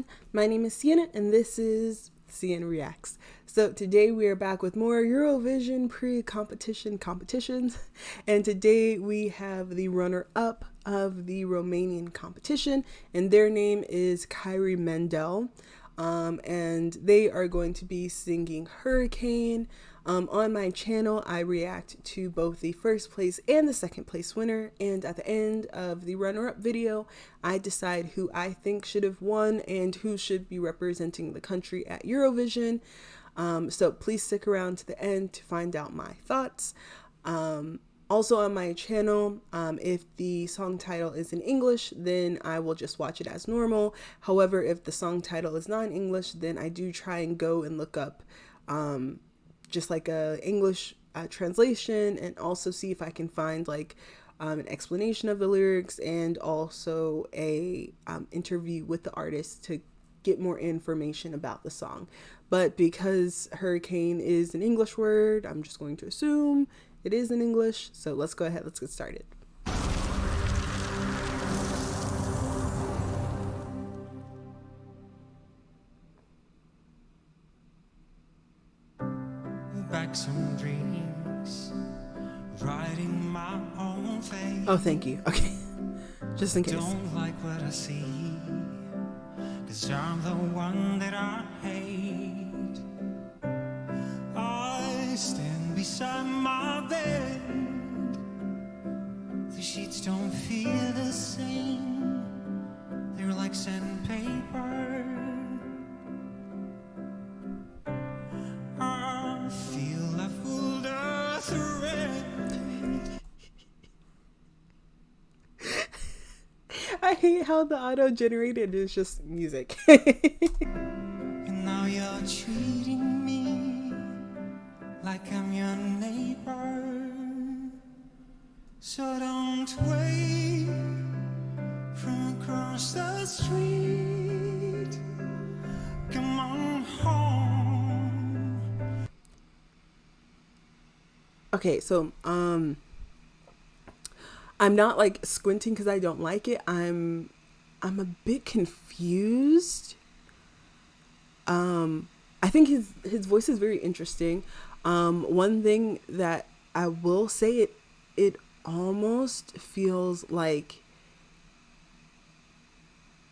everyone, my name is Sienna and this is Sienna Reacts. So today we are back with more Eurovision pre-competition competitions, and today we have the runner-up of the Romanian competition, and their name is Kyrie Mendel, and they are going to be singing Hurricane. On my channel, I react to both the first place and the second place winner, and at the end of the runner-up video, I decide who I think should have won and who should be representing the country at Eurovision. So please stick around to the end to find out my thoughts. Also on my channel, if the song title is in English, then I will just watch it as normal. However, if the song title is not in English, then I do try and go and look up just like a English translation, and also see if I can find like an explanation of the lyrics, and also a interview with the artist to get more information about the song. But because hurricane is an English word, I'm just going to assume it is in English. So let's go ahead, let's get started. Back some drinks, writing my own face. Oh, thank you. Okay, just in case. Don't like what I see, 'cause I'm the one that I hate. I stand beside my bed, the sheets don't feel the same, they're like sandpaper. I hate how the auto-generated is just music. And now you're treating me like I'm your neighbor, so don't wave from across the street. Come on home. Okay, so I'm not like squinting because I don't like it. I'm a bit confused. I think his voice is very interesting. One thing that I will say, it almost feels like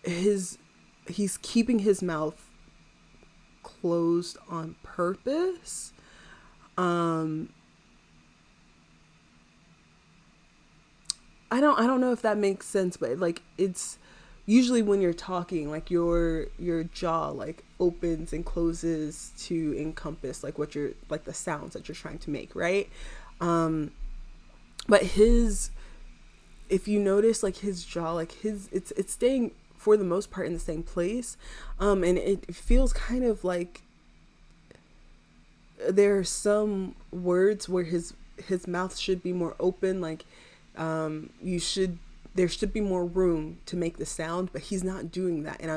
he's keeping his mouth closed on purpose. I don't know if that makes sense, but like, it's usually when you're talking, like your jaw like opens and closes to encompass like what you're, like the sounds that you're trying to make, right? But if you notice, like his jaw, like it's staying for the most part in the same place, and it feels kind of like there are some words where his mouth should be more open, like there should be more room to make the sound, but he's not doing that. And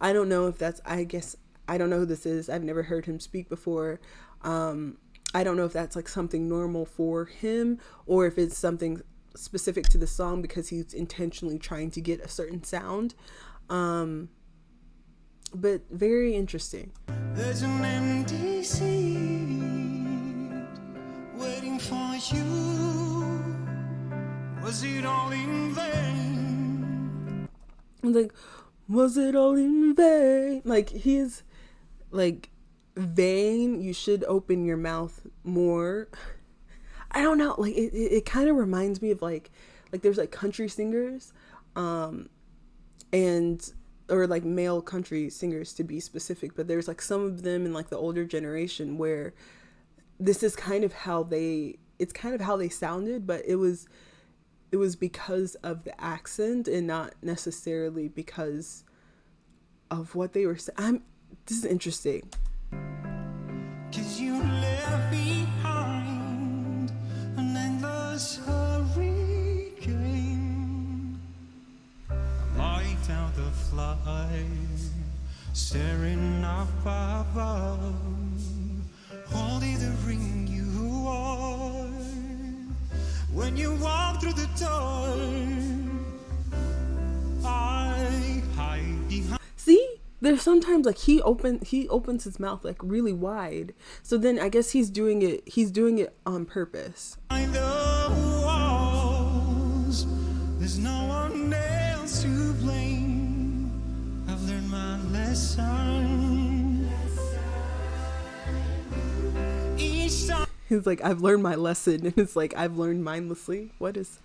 I don't know if that's, I guess, I don't know who this is. I've never heard him speak before. I don't know if that's like something normal for him, or if it's something specific to the song because he's intentionally trying to get a certain sound. But very interesting. There's an empty seat waiting for you. Was it all in vain? Like, was it all in vain? Like, he's like, vain, you should open your mouth more. I don't know, like it kind of reminds me of like there's like country singers, or like male country singers to be specific, but there's like some of them in like the older generation where this is kind of how they sounded, but it was because of the accent and not necessarily because of what they were saying. This is interesting. 'Cause you left behind an endless hurricane. Light out the fly, staring up above. Holding the ring you are when you walk through the door. I hide behind. there's sometimes like he opens his mouth like really wide. So then I guess he's doing it on purpose. Behind the walls, there's no one else to blame. I've learned my lesson. Each time He's like, I've learned my lesson, and it's like, I've learned mindlessly. What is?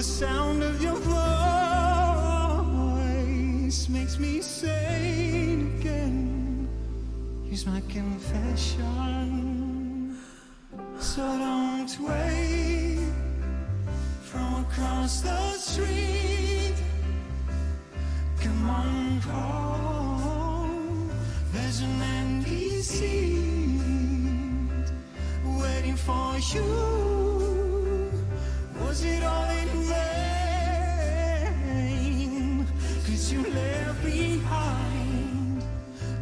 the sound of your voice makes me sane again. Here's my confession. So don't wait from across the street. Come on home. There's an empty seat waiting for you. Was it all in vain? 'Cause you left behind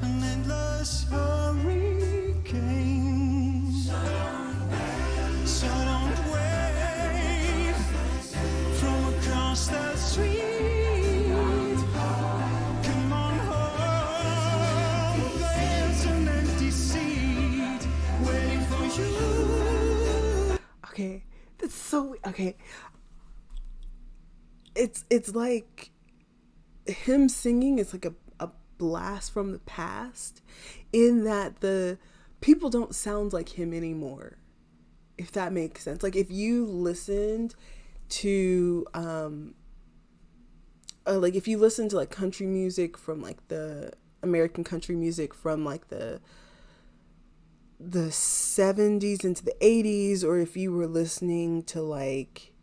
an endless hurricane. So don't wait from across the street. Come on home. There's an empty seat waiting for you. Okay, that's so okay. It's like him singing is like a blast from the past, in that the people don't sound like him anymore, if that makes sense. Like if you listened to like if you listen to like country music from like the American country music from like the 70s into the 80s, or if you were listening to like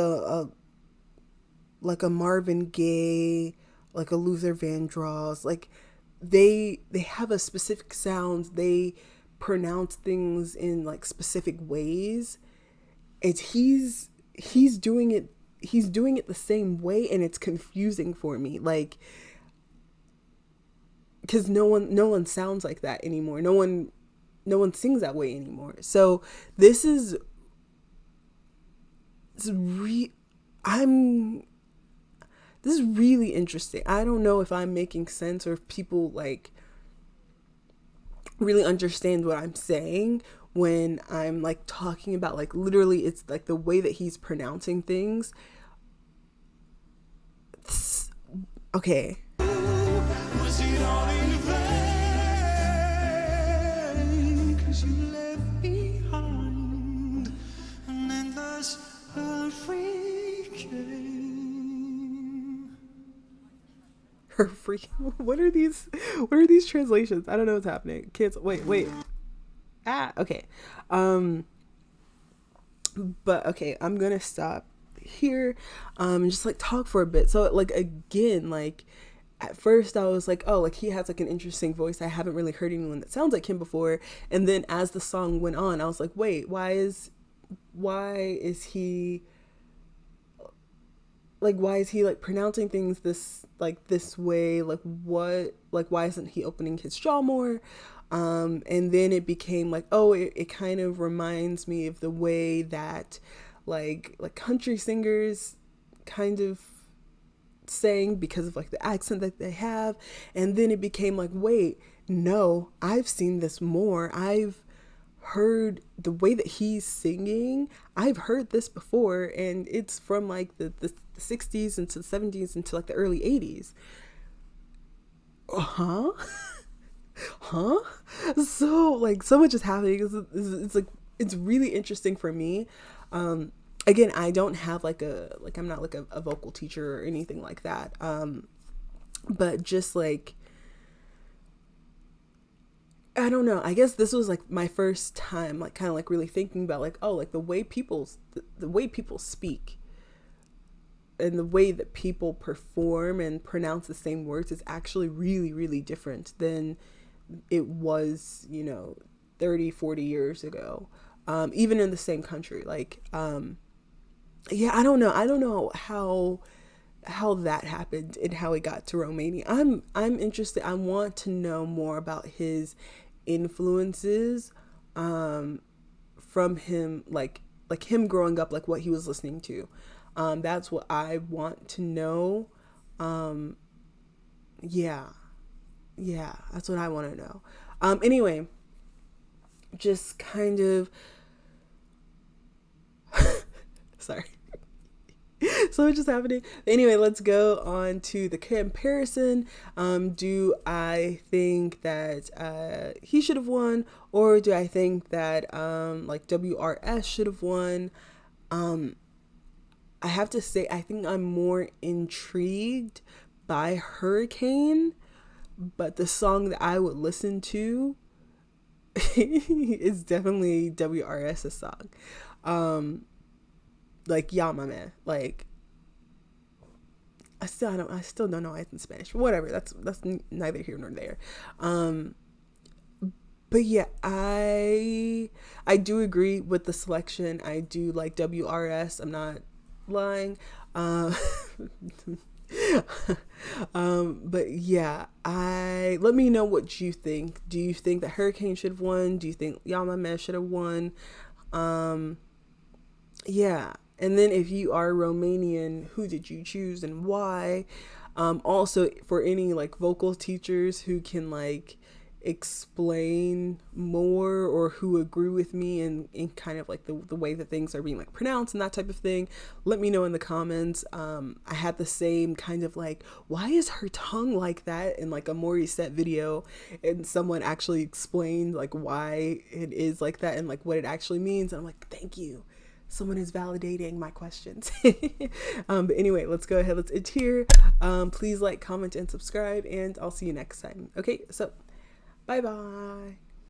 a Marvin Gaye, like a Luther Vandross, like they have a specific sound, they pronounce things in like specific ways. He's doing it the same way, and it's confusing for me, like, because no one sounds like that anymore. No one sings that way anymore. So this is really interesting. I don't know if I'm making sense, or if people like really understand what I'm saying when I'm like talking about, like, literally it's like the way that he's pronouncing things. Okay. Was it all in vain? 'Cause you left behind an endless hurricane. Her freaking what are these translations? I don't know what's happening. Kids, wait. Okay. But okay, I'm gonna stop here and just like talk for a bit. So like, again, like at first I was like, oh, like he has like an interesting voice. I haven't really heard anyone that sounds like him before. And then as the song went on, I was like, wait, why is he like pronouncing things this way? Like what, like why isn't he opening his jaw more? And then it became like, oh, it kind of reminds me of the way that like country singers kind of sang, because of like the accent that they have. And then it became like, wait, no, I've seen this more. I've heard the way that he's singing. I've heard this before, and it's from like the 60s into the 70s into like the early 80s. Huh? So like so much is happening. It's like, it's really interesting for me. Again, I don't have I'm not like a vocal teacher or anything like that. But just like, I don't know, I guess this was like my first time like kind of like really thinking about like, oh, like the way people speak and the way that people perform and pronounce the same words is actually really, really different than it was, 30-40 years ago, even in the same country. Like yeah, I don't know how that happened and how it got to Romania. I'm interested. I want to know more about his influences from him, like him growing up, like what he was listening to. That's what I want to know. Yeah. Yeah, that's what I want to know. Anyway, just kind of sorry. So much is happening. Anyway, let's go on to the comparison. Do I think that he should have won, or do I think that like WRS should have won? I have to say, I think I'm more intrigued by Hurricane, but the song that I would listen to is definitely WRS's song. Like Yamame, like I still don't know why it's in Spanish, but whatever. That's neither here nor there. But yeah, I do agree with the selection. I do like WRS. I'm not lying. But yeah, let me know what you think. Do you think that Hurricane should have won? Do you think Yamame should have won? Yeah. And then if you are Romanian, who did you choose and why? Also for any like vocal teachers who can like explain more or who agree with me in kind of like the way that things are being like pronounced and that type of thing, let me know in the comments. I had the same kind of like, why is her tongue like that in like a Maury set video, and someone actually explained like why it is like that and like what it actually means, and I'm like, thank you, someone is validating my questions. But anyway, let's go ahead, let's end here. Please like, comment, and subscribe, and I'll see you next time. Okay, so bye bye.